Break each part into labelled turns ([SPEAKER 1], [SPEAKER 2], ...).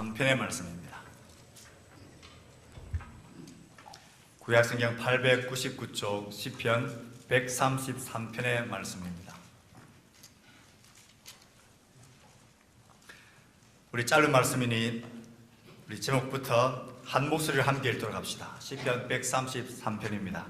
[SPEAKER 1] 133편의 말씀입니다. 구약성경 899쪽 시편 133편의 말씀입니다. 우리 짧은 말씀이니 우리 제목부터 한 목소리를 함께 읽도록 합시다. 시편 133편입니다.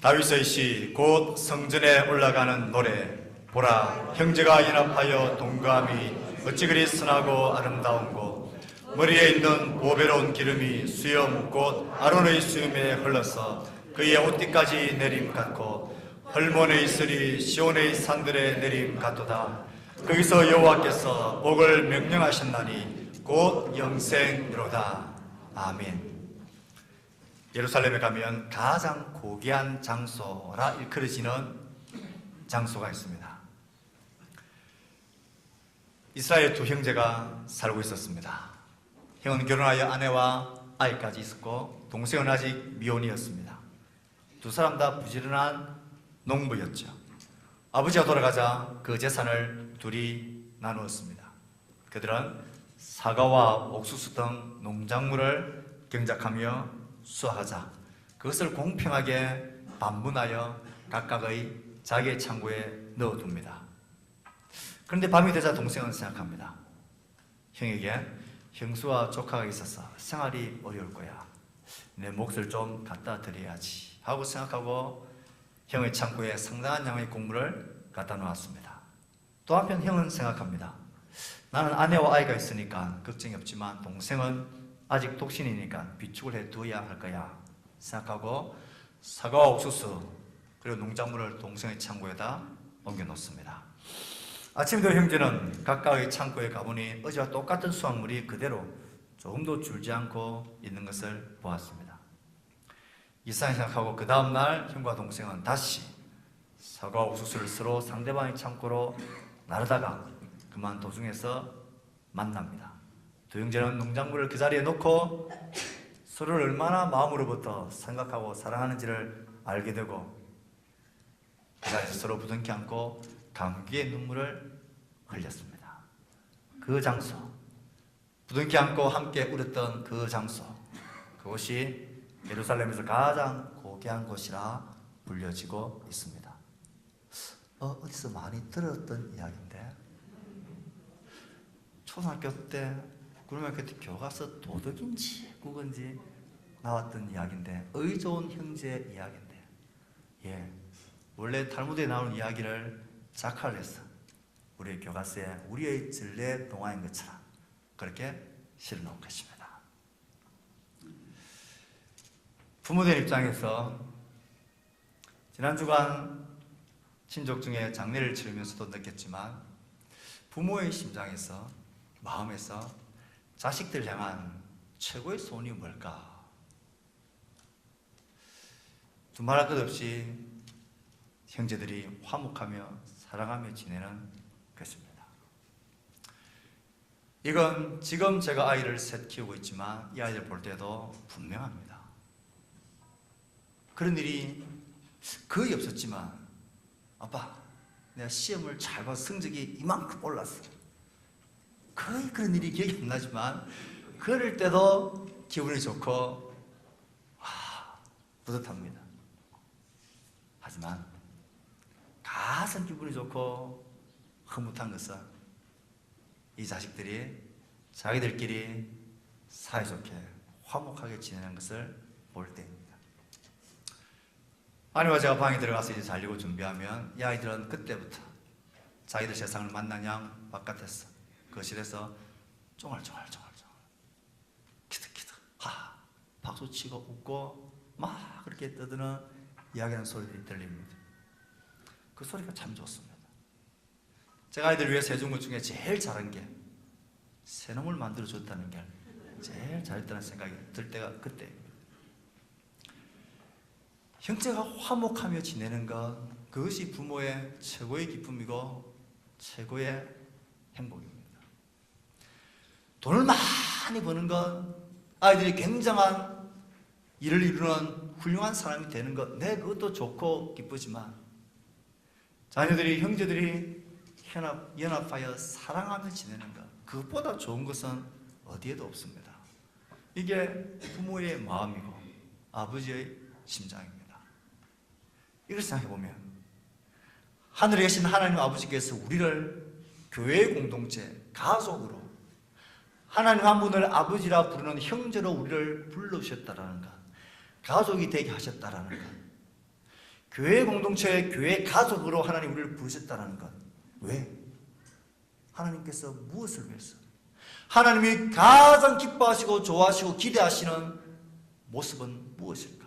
[SPEAKER 1] 다윗의 시 곧 성전에 올라가는 노래. 보라, 형제가 연합하여 동감이 어찌 그리 선하고 아름다운고. 머리에 있는 보배로운 기름이 수염 곧 아론의 수염에 흘러서 그의 옷띠까지 내림 같고, 헐몬의 이슬이 시온의 산들에 내림 같도다. 거기서 여호와께서 복을 명령하셨나니 곧 영생이로다. 아멘. 예루살렘에 가면 가장 고귀한 장소라 일컬어지는 장소가 있습니다. 이스라엘 두 형제가 살고 있었습니다. 형은 결혼하여 아내와 아이까지 있었고, 동생은 아직 미혼이었습니다. 두 사람 다 부지런한 농부였죠. 아버지가 돌아가자 그 재산을 둘이 나누었습니다. 그들은 사과와 옥수수 등 농작물을 경작하며 수확하자 그것을 공평하게 반분하여 각각의 자기의 창고에 넣어둡니다. 그런데 밤이 되자 동생은 생각합니다. 형에게 형수와 조카가 있어서 생활이 어려울 거야. 내 몫을 좀 갖다 드려야지 하고 생각하고 형의 창고에 상당한 양의 곡물을 갖다 놓았습니다. 또 한편 형은 생각합니다. 나는 아내와 아이가 있으니까 걱정이 없지만 동생은 아직 독신이니까 비축을 해두어야 할 거야 생각하고 사과와 옥수수 그리고 농작물을 동생의 창고에다 옮겨놓습니다. 아침 되어 형제는 각각의 창고에 가보니 어제와 똑같은 수확물이 그대로 조금도 줄지 않고 있는 것을 보았습니다. 이상하게 생각하고 그 다음날 형과 동생은 다시 사과와 옥수수를 서로 상대방의 창고로 나르다가 그만 도중에서 만납니다. 두 형제는 농작물을 그 자리에 놓고 서로를 얼마나 마음으로부터 생각하고 사랑하는지를 알게 되고 그 자리에서 서로 부둥켜 안고 감기의 눈물을 흘렸습니다. 그 장소, 부둥켜 안고 함께 울었던 그 장소, 그곳이 예루살렘에서 가장 고귀한 곳이라 불려지고 있습니다. 어디서 많이 들었던 이야기인데, 초등학교 때, 고등학교 때 교과서 도덕인지 국어인지 나왔던 이야기인데, 의좋은 형제 이야기인데, 원래 탈무드에 나오는 이야기를 작화를 해서 우리의 교과서에 우리의 전래 동화인 것처럼 그렇게 실어놓은 것입니다. 부모된 입장에서 지난 주간 친족 중에 장례를 치르면서도 느꼈지만 부모의 심장에서, 마음에서 자식들 향한 최고의 소원이 뭘까? 두말할 것 없이 형제들이 화목하며 사랑하며 지내는 것입니다. 이건 지금 제가 아이를 셋 키우고 있지만 이 아이들 볼 때도 분명합니다. 그런 일이 거의 없었지만, 아빠, 내가 시험을 잘 봐서 성적이 이만큼 올랐어. 거의 그런 일이 기억이 안 나지만 그럴 때도 기분이 좋고 뿌듯합니다. 하지만 가장 기분이 좋고 흐뭇한 것은 이 자식들이 자기들끼리 사이좋게 화목하게 지내는 것을 볼 때입니다. 아내와 제가 방에 들어가서 이제 자려고 준비하면 이 아이들은 그때부터 자기들 세상을 만난 양 바깥에서 거실에서 쫑알쫑알쫑알 키득키득 박수치고 웃고 막 그렇게 떠드는 이야기하는 소리들이 들립니다. 그 소리가 참 좋습니다. 제가 아이들 위해서 해준 것 중에 제일 잘한 게 새놈을 만들어줬다는 게 제일 잘했다는 생각이 들 때가 그때입니다. 형제가 화목하며 지내는 것, 그것이 부모의 최고의 기쁨이고 최고의 행복입니다. 돈을 많이 버는 건, 아이들이 굉장한 일을 이루는 훌륭한 사람이 되는 것, 그것도 좋고 기쁘지만 자녀들이, 형제들이 연합하여 사랑하며 지내는 것, 그것보다 좋은 것은 어디에도 없습니다. 이게 부모의 마음이고 아버지의 심장입니다. 이걸 생각해보면 하늘에 계신 하나님 아버지께서 우리를 교회의 공동체, 가족으로 하나님 한 분을 아버지라 부르는 형제로 우리를 불러주셨다라는 것, 가족이 되게 하셨다라는 것, 교회 공동체의 교회 가족으로 하나님 우리를 부르셨다라는 것. 왜? 하나님께서 무엇을 위해서? 하나님이 가장 기뻐하시고 좋아하시고 기대하시는 모습은 무엇일까?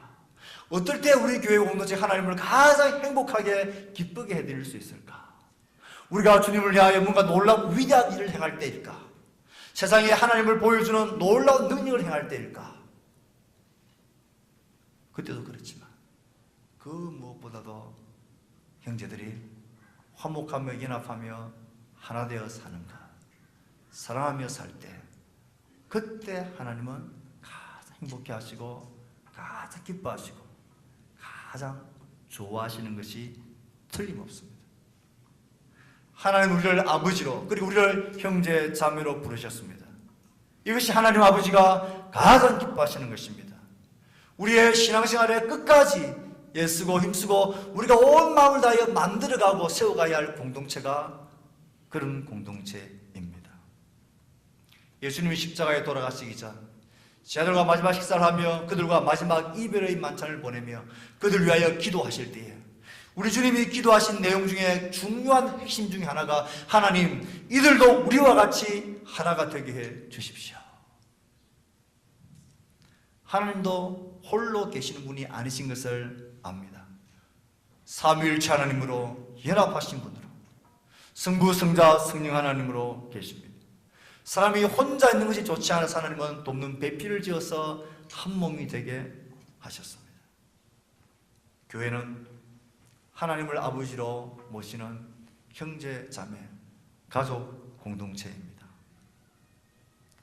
[SPEAKER 1] 어떨 때 우리 교회 공동체 하나님을 가장 행복하게 기쁘게 해드릴 수 있을까? 우리가 주님을 위하여 뭔가 놀라운 위대한 일을 행할 때일까? 세상에 하나님을 보여주는 놀라운 능력을 행할 때일까? 그때도 그렇지만 그 무엇보다도 형제들이 화목하며 연합하며 하나 되어 사는 것, 사랑하며 살 때, 그때 하나님은 가장 행복해 하시고 가장 기뻐하시고 가장 좋아하시는 것이 틀림없습니다. 하나님 우리를 아버지로, 그리고 우리를 형제 자매로 부르셨습니다. 이것이 하나님 아버지가 가장 기뻐하시는 것입니다. 우리의 신앙생활에 끝까지 애쓰고 힘쓰고 우리가 온 마음을 다하여 만들어가고 세워가야 할 공동체가 그런 공동체입니다. 예수님이 십자가에 돌아가시기 전 제자들과 마지막 식사를 하며 그들과 마지막 이별의 만찬을 보내며 그들 위하여 기도하실 때에 우리 주님이 기도하신 내용 중에 중요한 핵심 중에 하나가 하나님, 이들도 우리와 같이 하나가 되게 해 주십시오. 하나님도 홀로 계시는 분이 아니신 것을 압니다. 삼위일체 하나님으로 연합하신 분으로 성부, 성자, 성령 하나님으로 계십니다. 사람이 혼자 있는 것이 좋지 않아서 하나님은 돕는 배필을 지어서 한 몸이 되게 하셨습니다. 교회는 하나님을 아버지로 모시는 형제, 자매, 가족 공동체입니다.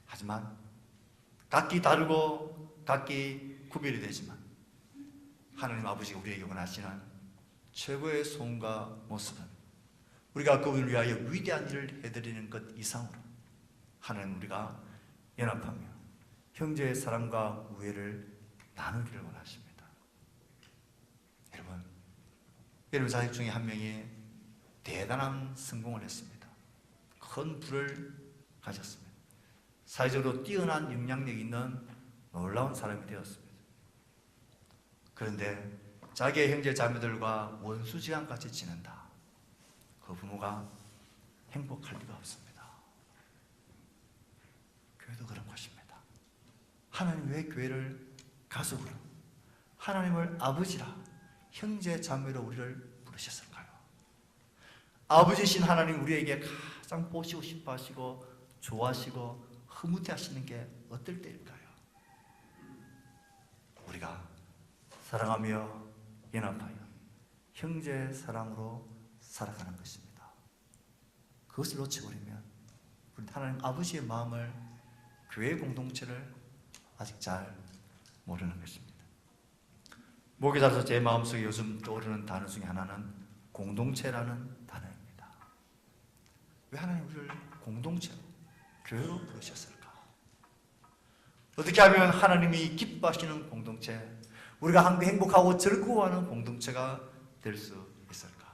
[SPEAKER 1] 하지만 각기 다르고 각기 구별이 되지만 하나님 아버지가 우리에게 원하시는 최고의 소원과 모습은 우리가 그분을 위하여 위대한 일을 해드리는 것 이상으로 하나님 우리가 연합하며 형제의 사랑과 우애를 나누기를 원하십니다. 여러분 자식 중에 한 명이 대단한 성공을 했습니다. 큰 부를 가졌습니다. 사회적으로 뛰어난 영향력 있는 놀라운 사람이 되었습니다. 그런데 자기의 형제 자매들과 원수지간같이 지낸다. 그 부모가 행복할 리가 없습니다. 교회도 그런 것입니다. 하나님 왜 교회를 가족으로, 하나님을 아버지라, 형제 자매로 우리를 부르셨을까요? 아버지신 하나님 우리에게 가장 보시고 싶어 하시고 좋아하시고 흐뭇해 하시는 게 어떨 때일까요? 우리가 사랑하며 연합하여 형제 사랑으로 살아가는 것입니다. 그것을 놓쳐버리면 우리 하나님 아버지의 마음을, 교회 공동체를 아직 잘 모르는 것입니다. 목이 자라서 제 마음속에 요즘 떠오르는 단어 중에 하나는 공동체라는 단어입니다. 왜 하나님 우리를 공동체로, 교회로 부르셨을까? 어떻게 하면 하나님이 기뻐하시는 공동체, 우리가 함께 행복하고 즐거워하는 공동체가 될 수 있을까?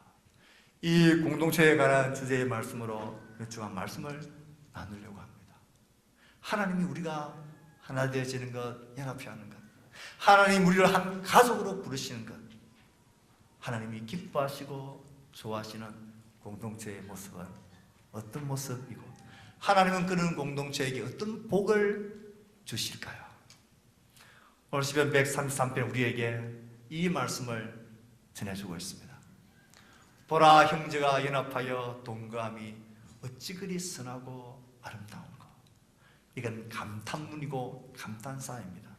[SPEAKER 1] 이 공동체에 관한 주제의 말씀으로 몇 주간 말씀을 나누려고 합니다. 하나님이 우리가 하나 되어지는 것, 연합해 하는 것, 하나님 우리를 한 가족으로 부르시는 것, 하나님이 기뻐하시고 좋아하시는 공동체의 모습은 어떤 모습이고 하나님은 그런 공동체에게 어떤 복을 주실까요? 오늘 시편 133편 우리에게 이 말씀을 전해주고 있습니다. 보라, 형제가 연합하여 동거함이 어찌 그리 선하고 아름다운가. 이건 감탄문이고 감탄사입니다.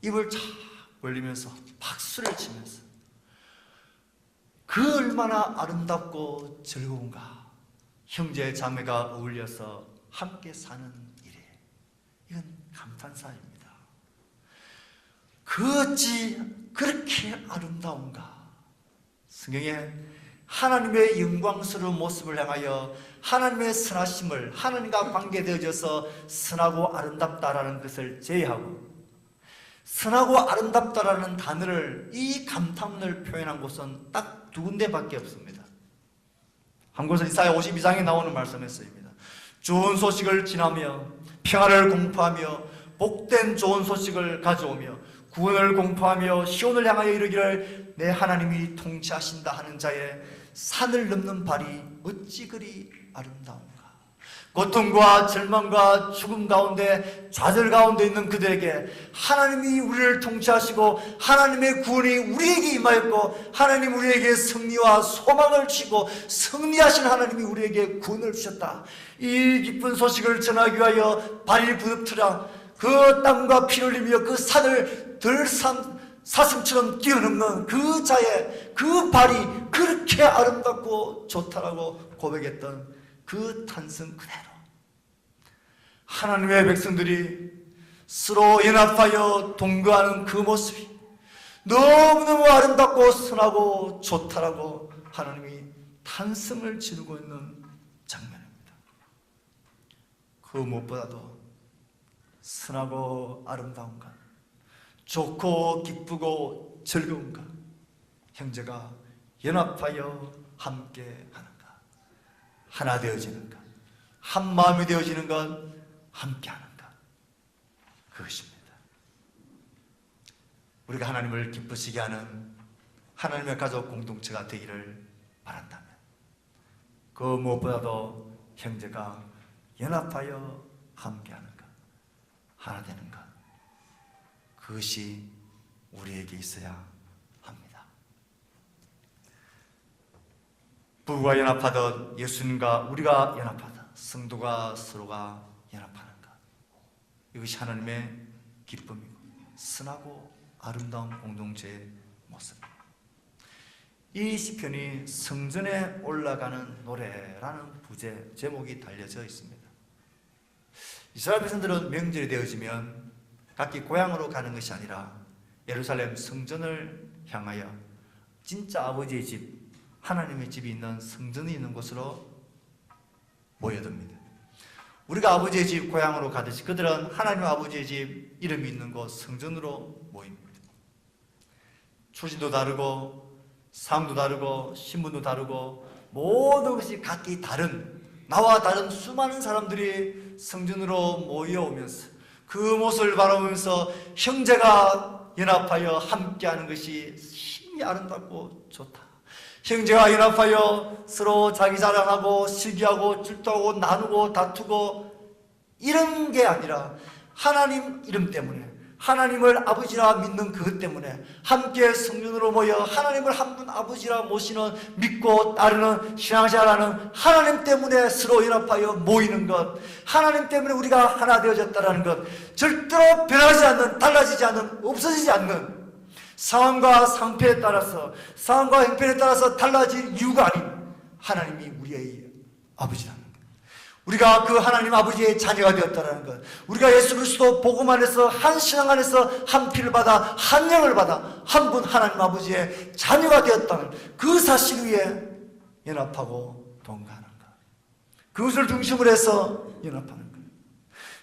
[SPEAKER 1] 입을 착 벌리면서 박수를 치면서 그 얼마나 아름답고 즐거운가. 형제 자매가 어울려서 함께 사는 일에 이건 감탄사입니다. 그 어찌 그렇게 아름다운가. 성경에 하나님의 영광스러운 모습을 향하여 하나님의 선하심을, 하나님과 관계되어져서 선하고 아름답다라는 것을 제외하고, 선하고 아름답다라는 단어를, 이 감탄문을 표현한 곳은 딱 두 군데밖에 없습니다. 한 곳은 이사야 52장에 나오는 말씀이었습니다. 좋은 소식을 전하며 평화를 공포하며 복된 좋은 소식을 가져오며 구원을 공포하며 시온을 향하여 이르기를 내 하나님이 통치하신다 하는 자의 산을 넘는 발이 어찌 그리 아름다운가. 고통과 절망과 죽음 가운데, 좌절 가운데 있는 그들에게 하나님이 우리를 통치하시고 하나님의 구원이 우리에게 임하였고 하나님 우리에게 승리와 소망을 주시고 승리하신 하나님이 우리에게 구원을 주셨다. 이 기쁜 소식을 전하기 위하여 발이 부릅뜨라 그 땀과 피를 흘리며 그 산을 사슴처럼 뛰어넘는 그 자의 그 발이 그렇게 아름답고 좋다라고 고백했던 그 탄성 그대로 하나님의 백성들이 서로 연합하여 동거하는 그 모습이 너무너무 아름답고 선하고 좋다라고 하나님이 탄성을 지르고 있는 장면입니다. 그 무엇보다도 선하고 아름다운 것, 좋고 기쁘고 즐거운 것, 형제가 연합하여 함께 하는 것, 하나 되어지는 것, 한 마음이 되어지는 것, 함께 하는 것, 그것입니다. 우리가 하나님을 기쁘시게 하는 하나님의 가족 공동체가 되기를 바란다면 그 무엇보다도 형제가 연합하여 함께 하는 것, 하나 되는 것, 그것이 우리에게 있어야 합니다. 부부가 연합하듯 예수님과 우리가 연합하듯 성도가 서로가 연합하는 것, 이것이 하나님의 기쁨이고 선하고 아름다운 공동체의 모습입니다. 이 시편이 성전에 올라가는 노래라는 부제 제목이 달려져 있습니다. 이스라엘 백성들은 명절이 되어지면 각기 고향으로 가는 것이 아니라 예루살렘 성전을 향하여 진짜 아버지의 집, 하나님의 집이 있는 성전이 있는 곳으로 모여듭니다. 우리가 아버지의 집 고향으로 가듯이 그들은 하나님 아버지의 집 이름이 있는 곳 성전으로 모입니다. 출신도 다르고 상도 다르고 신분도 다르고 모든 것이 각기 다른, 나와 다른 수많은 사람들이 성전으로 모여오면서 그 모습을 바라보면서 형제가 연합하여 함께하는 것이 힘이 아름답고 좋다. 형제가 연합하여 서로 자기 자랑하고 시기하고 질투하고 나누고 다투고 이런 게 아니라 하나님 이름 때문에, 하나님을 아버지라 믿는 그것 때문에 함께 성전으로 모여 하나님을 한 분 아버지라 모시는, 믿고 따르는, 신앙생활하는 하나님 때문에 서로 연합하여 모이는 것, 하나님 때문에 우리가 하나 되어졌다는 것, 절대로 변하지 않는, 달라지지 않는, 없어지지 않는, 상황과 상태에 따라서, 상황과 형편에 따라서 달라질 이유가 아닌 하나님이 우리의 아버지라는 것, 우리가 그 하나님 아버지의 자녀가 되었다는 것, 우리가 예수 그리스도 복음 안에서 한 신앙 안에서 한 피를 받아 한 영을 받아 한 분 하나님 아버지의 자녀가 되었다는 그 사실 위에 연합하고 동거하는 것, 그것을 중심으로 해서 연합하는 것.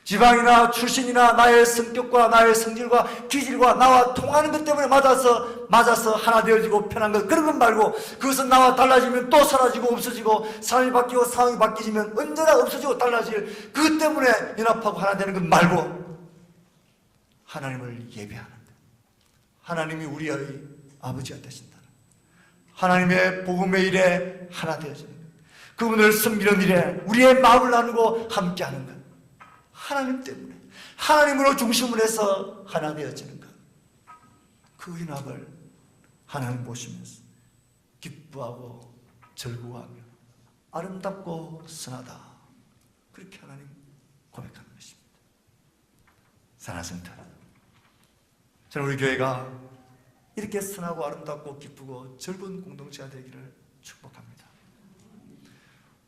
[SPEAKER 1] 지방이나 출신이나 나의 성격과 나의 성질과 기질과 나와 통하는 것 때문에 맞아서 하나 되어지고 편한 것, 그런 것 말고 그것은 나와 달라지면 또 사라지고 없어지고 사람이 바뀌고 상황이 바뀌지면 언제나 없어지고 달라질 그것 때문에 연합하고 하나 되는 것 말고 하나님을 예배하는 것, 하나님이 우리의 아버지가 되신다는 것, 하나님의 복음의 일에 하나 되어지는 것, 그분을 섬기는 일에 우리의 마음을 나누고 함께하는 것, 하나님 때문에 하나님으로 중심을 해서 하나 되어지는 것, 그 연합을 하나님 보시면서 기뻐하고 즐거워하며 아름답고 선하다, 그렇게 하나님 고백하는 것입니다. 사랑하는 성도, 저는 우리 교회가 이렇게 선하고 아름답고 기쁘고 즐거운 공동체가 되기를 축복합니다.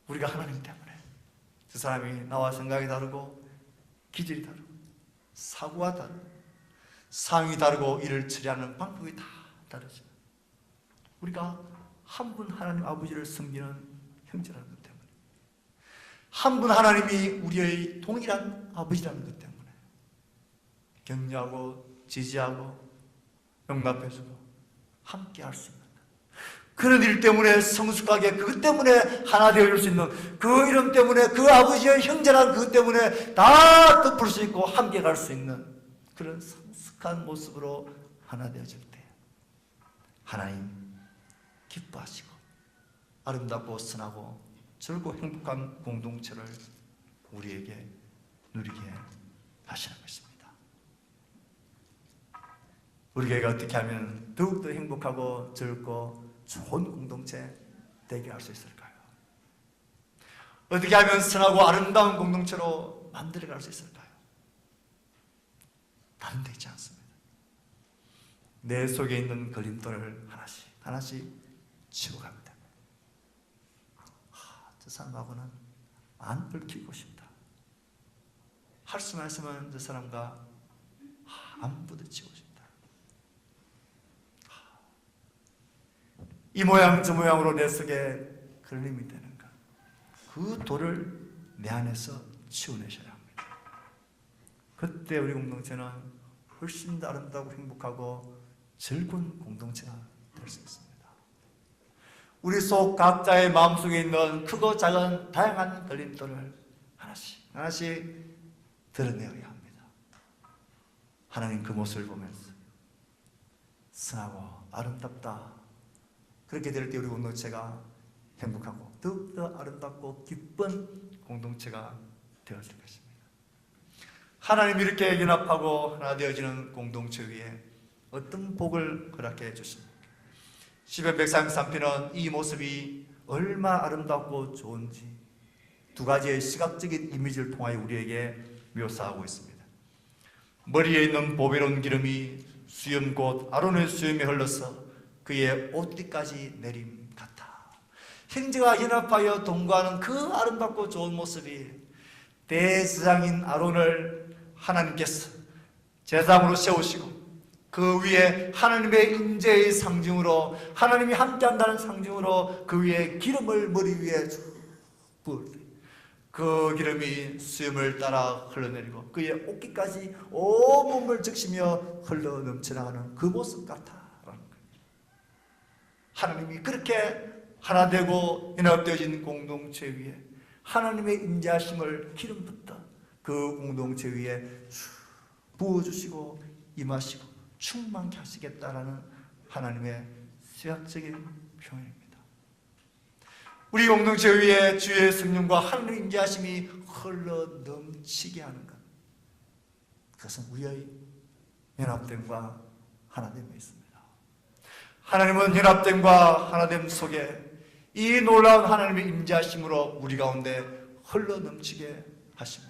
[SPEAKER 1] 우리가 하나님 때문에 저 사람이 나와 생각이 다르고 기질이 다르고 사고가 다르고 상황이 다르고 일을 처리하는 방법이 다 다르죠. 우리가 한 분 하나님 아버지를 섬기는 형제라는 것 때문에, 한 분 하나님이 우리의 동일한 아버지라는 것 때문에 격려하고 지지하고 용납해주고 함께 할 수 있는 그런 일 때문에 성숙하게, 그것 때문에 하나 되어줄 수 있는, 그 이름 때문에, 그 아버지의 형제라는 그것 때문에 다 덮을 수 있고 함께 갈 수 있는 그런 성숙한 모습으로 하나 되어질 때 하나님 기뻐하시고 아름답고 선하고 즐거워 행복한 공동체를 우리에게 누리게 하시는 것입니다. 우리 교회가 어떻게 하면 더욱더 행복하고 즐겁고 좋은 공동체 되게 할 수 있을까요? 어떻게 하면 선하고 아름다운 공동체로 만들어갈 수 있을까요? 다른 데 있지 않습니다. 내 속에 있는 걸림돌을 하나씩 하나씩 치워갑니다. 저 사람하고는 안 얽히고 싶다. 할 수만 있으면 저 사람과 안 부딪히고 싶다. 이 모양 저 모양으로 내 속에 걸림이 되는가, 그 돌을 내 안에서 치워내셔야 합니다. 그때 우리 공동체는 훨씬 더 아름다우고 행복하고 즐거운 공동체가 될 수 있습니다. 우리 속 각자의 마음속에 있는 크고 작은 다양한 걸림돌을 하나씩 하나씩 드러내어야 합니다. 하나님 그 모습을 보면서 선하고 아름답다, 그렇게 될 때 우리 공동체가 행복하고 더욱더 아름답고 기쁜 공동체가 되어질 것입니다. 하나님이 이렇게 연합하고 하나 되어지는 공동체 위에 어떤 복을 허락해 주십니까? 시편 133편은 이 모습이 얼마나 아름답고 좋은지 두 가지의 시각적인 이미지를 통하여 우리에게 묘사하고 있습니다. 머리에 있는 보배로운 기름이 수염 곧 아론의 수염에 흘러서 그의 옷뒤까지 내림 같아. 형제가 연합하여 동거하는 그 아름답고 좋은 모습이 대제사장인 아론을 하나님께서 제사장으로 세우시고 그 위에 하나님의 임재의 상징으로, 하나님이 함께한다는 상징으로 그 위에 기름을 머리 위에 부을 때 그 기름이 수염을 따라 흘러내리고 그의 옷깃까지 온몸을 적시며 흘러 넘쳐나가는 그 모습 같아라는 거예요. 하나님이 그렇게 하나 되고 연합되어진 공동체 위에 하나님의 임재하심을 기름부터 그 공동체 위에 부어주시고 임하시고 충만케 하시겠다라는 하나님의 시각적인 표현입니다. 우리 공동체 위에 주의 성령과 하나님의 임재하심이 흘러 넘치게 하는 것, 그것은 우리의 연합됨과 하나됨에 있습니다. 하나님은 연합됨과 하나됨 속에 이 놀라운 하나님의 임재하심으로 우리 가운데 흘러 넘치게 하십니다.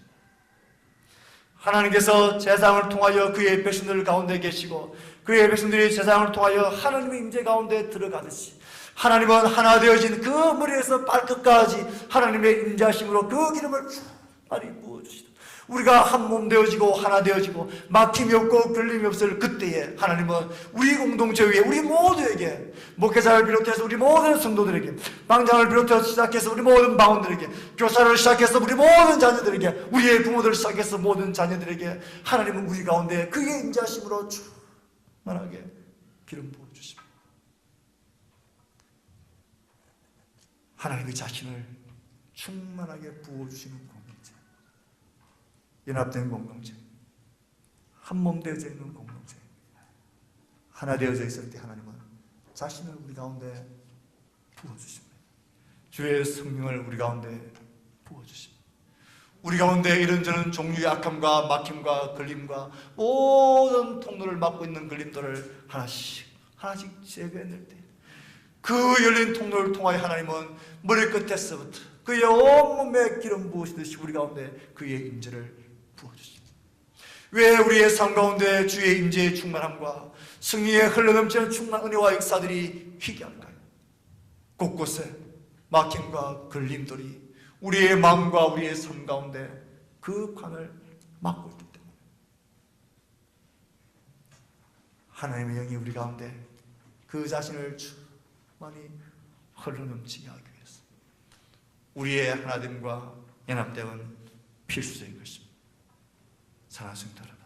[SPEAKER 1] 하나님께서 제사장을 통하여 그의 백성들 가운데 계시고 그의 백성들이 제사장을 통하여 하나님의 임재 가운데 들어가듯이 하나님은 하나 되어진 그 머리에서 발끝까지 하나님의 임재하심으로 그 기름을 많이 부어주시다. 우리가 한 몸 되어지고 하나 되어지고 막힘이 없고 걸림이 없을 그때에 하나님은 우리 공동체 위에 우리 모두에게, 목회자를 비롯해서 우리 모든 성도들에게, 방장을 비롯해서 시작해서 우리 모든 방언들에게, 교사를 시작해서 우리 모든 자녀들에게, 우리의 부모들을 시작해서 모든 자녀들에게 하나님은 우리 가운데 그의 임재하심으로 충만하게 기름 부어주십니다. 하나님의 자신을 충만하게 부어주시는 공동체, 연합된 공동체, 한 몸 되어져 있는 공동체, 하나 되어져 있을 때 하나님은 자신을 우리 가운데 부어주십니다. 주의 성령을 우리 가운데 부어주십니다. 우리 가운데 이런저런 종류의 악함과 막힘과 걸림과 모든 통로를 막고 있는 걸림돌을 하나씩 하나씩 제거해낼 때 그 열린 통로를 통하여 하나님은 머리끝에서부터 그의 온몸에 기름 부으시듯이 우리 가운데 그의 임재를 부어주십니다. 왜 우리의 삶 가운데 주의 임재의 충만함과 승리의 흘러넘치는 충만 은혜와 역사들이 희귀할까요? 곳곳에 막힘과 걸림돌이 우리의 마음과 우리의 삶 가운데 그 관을 막고 있기 때문에 하나님의 영이 우리 가운데 그 자신을 많이 흘러넘치게 하기 위해서 우리의 하나됨과 연합됨은 필수적인 것입니다. 사랑하는 성도 여러분,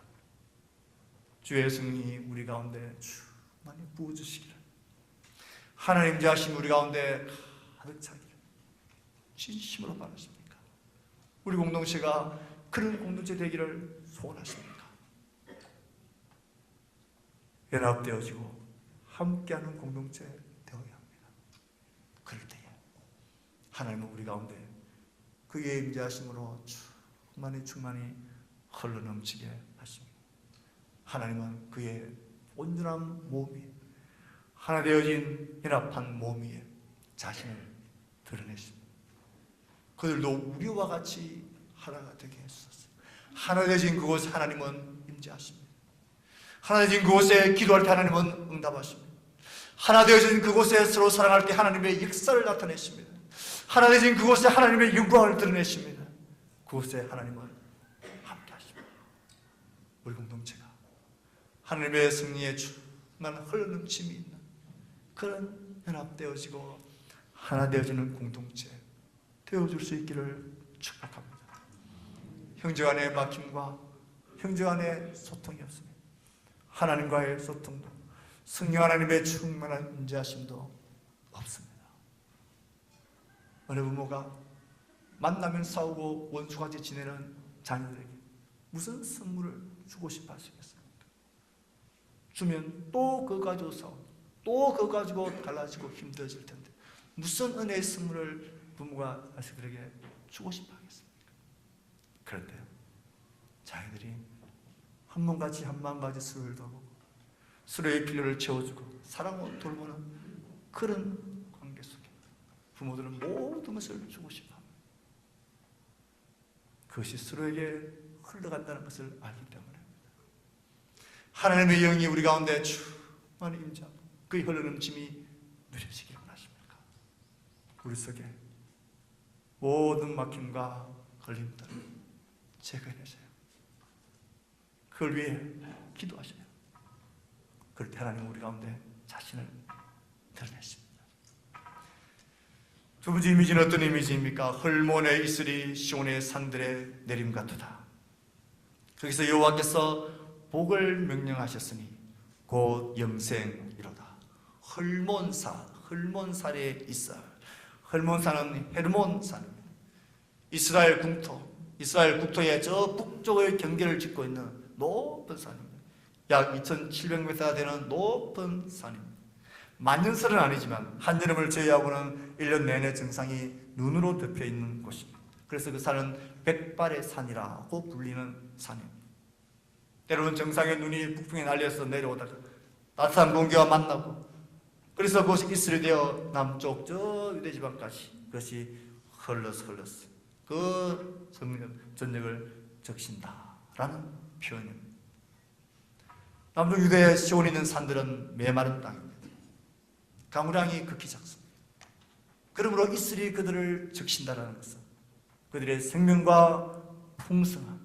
[SPEAKER 1] 주의 성령이 우리 가운데 충만히 부어주시기를, 하나님 자신 우리 가운데 가득 차기를 진심으로 바라십니까? 우리 공동체가 그런 공동체 되기를 소원하십니까? 연합되어지고 함께하는 공동체 되어야 합니다. 그럴 때에 하나님은 우리 가운데 그의 임재하심으로 충만히 흘러넘치게 하십니다. 하나님은 그의 온전한 몸 위에, 하나 되어진 연합한 몸 위에 자신을 드러내십니다. 그들도 우리와 같이 하나가 되게 해주셨어요. 하나 되어진 그곳에 하나님은 임재하십니다. 하나 되어진 그곳에 기도할 때 하나님은 응답하십니다. 하나 되어진 그곳에 서로 사랑할 때 하나님의 역사를 나타내십니다. 하나 되어진 그곳에 하나님의 영광을 드러내십니다. 그곳에 하나님은 함께 하십니다. 우리 공동체가 하나님의 승리에 충만한 흘러넘침이 있는 그런 연합되어지고 하나 되어지는 공동체 되어줄 수 있기를 축복합니다. 형제 간의 막힘과 형제 간의 소통이 없습니다. 하나님과의 소통도, 성령 하나님의 충만한 임재하심도 없습니다. 어느 부모가 만나면 싸우고 원수같이 지내는 자녀들에게 무슨 선물을 주고 싶어 하시겠습니까? 주면 또 그거 가지고 싸우고 또 그거 가지고 달라지고 힘들어질 텐데 무슨 은혜의 선물을 부모가 자식들에게 주고 싶어 하겠습니까? 그런데요, 자녀들이 한 몸같이 한 마음같이 서로를 돌보고 서로의 필요를 채워주고 사랑으로 돌보는 그런 관계 속에 부모들은 모든 것을 주고 싶어 합니다. 그것이 서로에게 흘러간다는 것을 알기 때문에 하나님의 영이 우리 가운데 충만히 임재하고 그의 흘러넘침이 누려지길 원하십니까? 우리 속에 모든 막힘과 걸림들을 제거해내세요. 그걸 위해 기도하셔요. 그럴 때 하나님은 우리 가운데 자신을 드러내십니다. 두 번째 이미지는 어떤 이미지입니까? 헐몬에 이슬이 시온의 산들에 내림 같도다. 거기서 여호와께서 복을 명령하셨으니 곧 영생이로다. 헐몬산에 있어. 헐몬산은 헤르몬산입니다. 이스라엘 국토의 저 북쪽의 경계를 짓고 있는 높은 산입니다. 약 2700m 되는 높은 산입니다. 만년설은 아니지만 한여름을 제외하고는 1년 내내 정상이 눈으로 덮여 있는 곳입니다. 그래서 그 산은 백발의 산이라고 불리는 산입니다. 때로는 정상의 눈이 북풍에 날려서 내려오다가 따뜻한 공기와 만나고 그래서 그것이 이슬이 되어 남쪽 저 유대지방까지 그것이 흘러서 그 전역을 적신다라는 표현입니다. 남쪽 유대 시온에 있는 산들은 메마른 땅입니다. 강우량이 극히 작습니다. 그러므로 이슬이 그들을 적신다라는 것은 그들의 생명과 풍성함,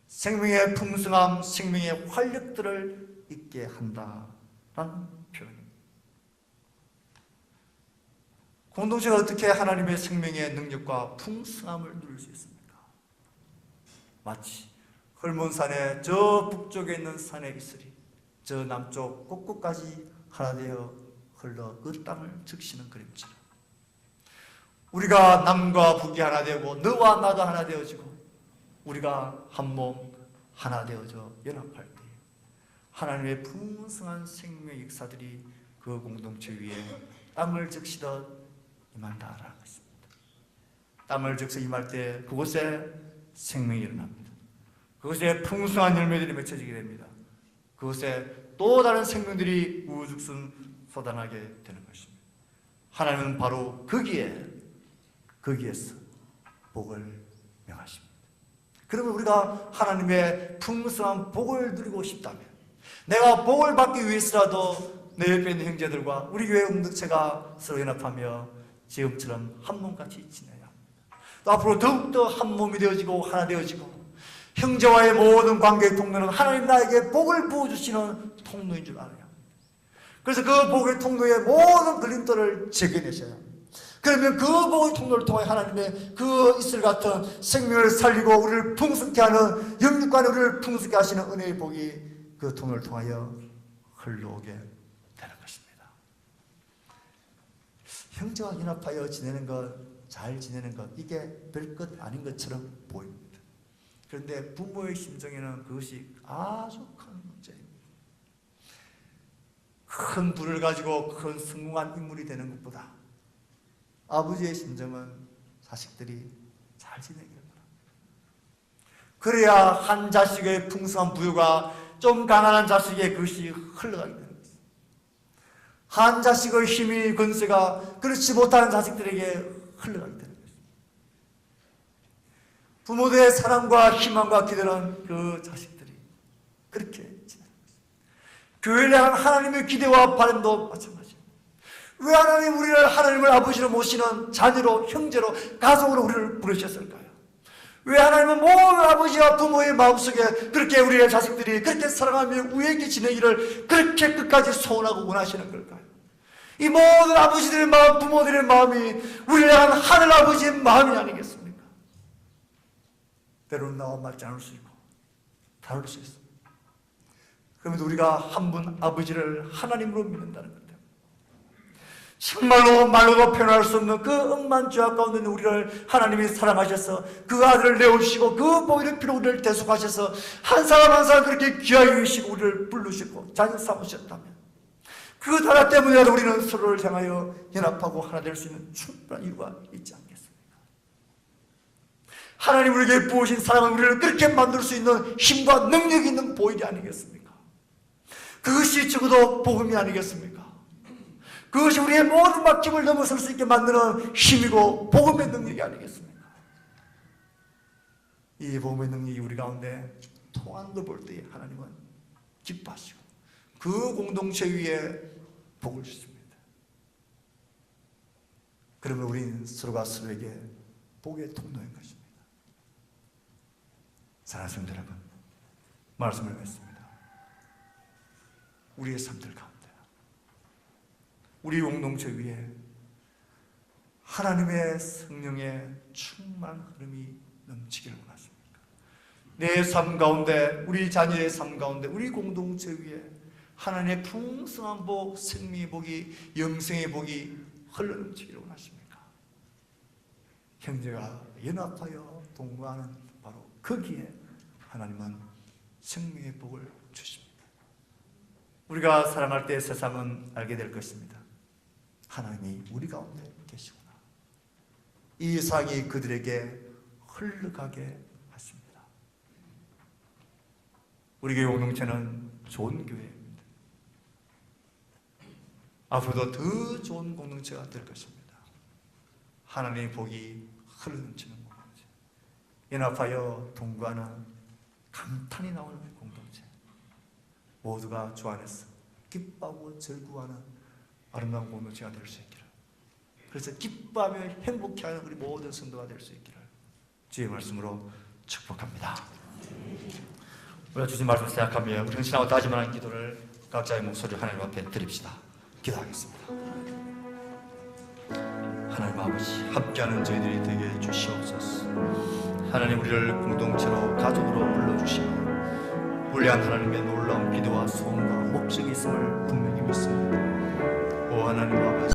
[SPEAKER 1] 생명의 풍성함, 생명의 활력들을 있게 한다라는 표현입니다. 공동체가 어떻게 하나님의 생명의 능력과 풍성함을 누릴 수 있습니까? 마치 헐몬산의 저 북쪽에 있는 산의 이슬이 저 남쪽 곳곳까지 하나 되어 흘러 그 땅을 적시는 그림처럼 우리가 남과 북이 하나 되고 너와 나도 하나 되어지고 우리가 한 몸 하나 되어져 연합할 때 하나님의 풍성한 생명의 역사들이 그 공동체 위에 땅을 적시듯 임한다라는 것입니다. 땅을 적셔 임할 때 그곳에 생명이 일어납니다. 그곳에 풍성한 열매들이 맺혀지게 됩니다. 그곳에 또 다른 생명들이 우후죽순 쏟아나게 되는 것입니다. 하나님은 바로 거기에서 복을 명하십니다. 그러면 우리가 하나님의 풍성한 복을 누리고 싶다면 내가 복을 받기 위해서라도 내 옆에 있는 형제들과 우리 교회 공동체가 서로 연합하며 지금처럼 한 몸같이 지내야 합니다. 또 앞으로 더욱더 한 몸이 되어지고 하나 되어지고 형제와의 모든 관계의 통로는 하나님 나에게 복을 부어주시는 통로인 줄 알아야 합니다.
[SPEAKER 2] 그래서 그 복의 통로의 모든 걸림돌을 제거내셔야 합니다. 그러면 그 복의 통로를 통해 하나님의 그 이슬 같은 생명을 살리고 우리를 풍성케 하는, 영육간에 우리를 풍성케 하시는 은혜의 복이 그 통로를 통하여 흘러오게 되는 것입니다. 형제와 연합하여 지내는 것, 잘 지내는 것, 이게 별것 아닌 것처럼 보입니다. 그런데 부모의 심정에는 그것이 아주 큰 문제입니다. 큰 부를 가지고 큰 성공한 인물이 되는 것보다 아버지의 심정은 자식들이 잘 지내기를 바랍니다. 그래야 한 자식의 풍성한 부유가 좀 가난한 자식의 그것이 흘러가게 되는 것입니다. 한 자식의 힘이, 권세가 그렇지 못하는 자식들에게 흘러가게 되는 것입니다. 부모들의 사랑과 희망과 기대는 그 자식들이 그렇게 지내는 것입니다. 교회를 향한 하나님의 기대와 바람도 마찬가지입니다. 왜 하나님 우리를 하나님을 아버지로 모시는 자녀로, 형제로, 가족으로 우리를 부르셨을까요? 왜 하나님은 모든 아버지와 부모의 마음속에 그렇게 우리의 자식들이 그렇게 사랑하며 우애있게 지내기를 그렇게 끝까지 소원하고 원하시는 걸까요? 이 모든 아버지들의 마음, 부모들의 마음이 우리를 향한 하늘 아버지의 마음이 아니겠습니까? 때로는 나와 맞지 않을 수 있고 다를 수 있습니다. 그러면 우리가 한 분 아버지를 하나님으로 믿는다는 것, 정말로 말로도 표현할 수 없는 그 억만 죄악 가운데 있는 우리를 하나님이 사랑하셔서 그 아들을 내오시고 그 보혈의 피로 우리를 대속하셔서 한 사람 한 사람 그렇게 귀하게 여기시고 우리를 부르시고 자녀 삼으셨다면 그 나라 때문이라도 우리는 서로를 향하여 연합하고 하나 될 수 있는 충분한 이유가 있지 않겠습니까? 하나님 우리에게 부으신 사랑은 우리를 그렇게 만들 수 있는 힘과 능력이 있는 보혈이 아니겠습니까? 그것이 적어도 복음이 아니겠습니까? 그것이 우리의 모든 막힘을 넘어설 수 있게 만드는 힘이고 복음의 능력이 아니겠습니까? 이 복음의 능력이 우리 가운데 통하는 걸 볼 때 하나님은 기뻐하시고 그 공동체 위에 복을 주십니다. 그러면 우리는 서로가 서로에게 복의 통로인 것입니다. 사랑하는 성도 여러분, 말씀을 맺습니다. 우리의 삶들 가운데 우리 공동체 위에 하나님의 성령의 충만한 흐름이 넘치기를 원하십니까? 내 삶 가운데, 우리 자녀의 삶 가운데, 우리 공동체 위에 하나님의 풍성한 복, 생명의 복이, 영생의 복이 흘러넘치기를 원하십니까? 형제가 연합하여 동거하는 바로 거기에 하나님은 생명의 복을 주십니다. 우리가 사랑할 때 세상은 알게 될 것입니다. 하나님이 우리 가운데 계시구나. 이 사랑이 그들에게 흘러가게 하십니다. 우리 교회 공동체는 좋은 교회입니다. 앞으로도 더 좋은 공동체가 될 것입니다. 하나님의 복이 흘러넘치는 공동체, 연합하여 동거하는 감탄이 나오는 공동체, 모두가 주 안에서 기뻐하고 즐거워하는 아름다운 공동체가 될 수 있기를, 그래서 기뻐하며 행복해하는 우리 모든 성도가 될 수 있기를 주의 말씀으로 축복합니다. 우리가 주신 말씀 생각하며 우리 헌신하고 다짐하는 기도를 각자의 목소리를 하나님 앞에 드립시다. 기도하겠습니다. 하나님 아버지, 함께하는 저희들이 되게 주시옵소서. 하나님 우리를 공동체로, 가족으로 불러주시며 불리한 하나님의 놀라운 기도와 소원과 목적이 있음을 분명히 믿습니다. 오 하나님 아버지,